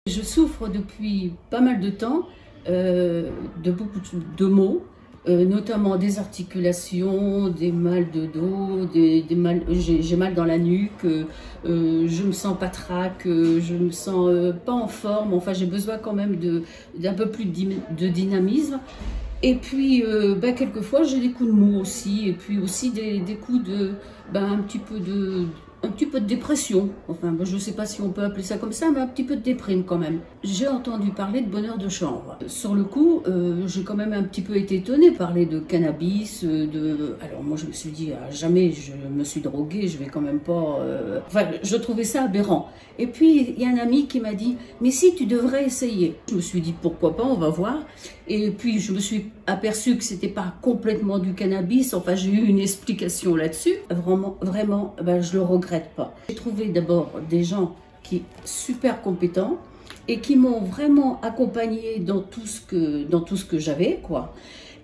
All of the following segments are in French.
Je souffre depuis pas mal de temps de beaucoup de maux, notamment des articulations, des mal de dos, j'ai mal dans la nuque, je me sens patraque, je me sens pas en forme, enfin j'ai besoin quand même d'un peu plus de dynamisme. Et puis, quelquefois, j'ai des coups de mou aussi, et puis aussi des coups de, un petit peu de dépression. Enfin, je ne sais pas si on peut appeler ça comme ça, mais un petit peu de déprime quand même. J'ai entendu parler de bonheur de chanvre. Sur le coup, j'ai quand même un petit peu été étonnée de parler de cannabis, Alors moi, je me suis dit, ah, jamais je me suis droguée, je vais quand même pas... Enfin, je trouvais ça aberrant. Et puis, il y a un ami qui m'a dit, mais si, tu devrais essayer. Je me suis dit, pourquoi pas, on va voir. Et puis, je me suis aperçue que c'était pas complètement du cannabis. Enfin, j'ai eu une explication là-dessus. Vraiment, je le regrette pas. J'ai trouvé d'abord des gens qui super compétents et qui m'ont vraiment accompagnée dans tout ce que j'avais, quoi.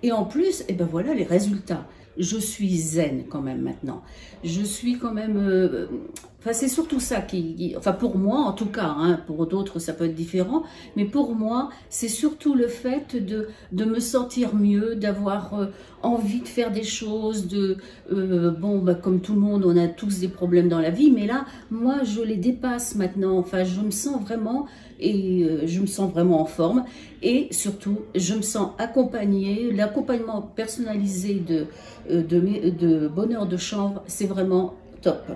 Et en plus, voilà les résultats. Je suis zen quand même maintenant. Je suis quand même... c'est surtout ça enfin pour moi en tout cas, hein, pour d'autres ça peut être différent, mais pour moi c'est surtout le fait de me sentir mieux, d'avoir envie de faire des choses, comme tout le monde on a tous des problèmes dans la vie, mais là moi je les dépasse maintenant, enfin je me sens vraiment en forme et surtout je me sens accompagnée. L'accompagnement personnalisé de bonheur de chanvre, c'est vraiment top.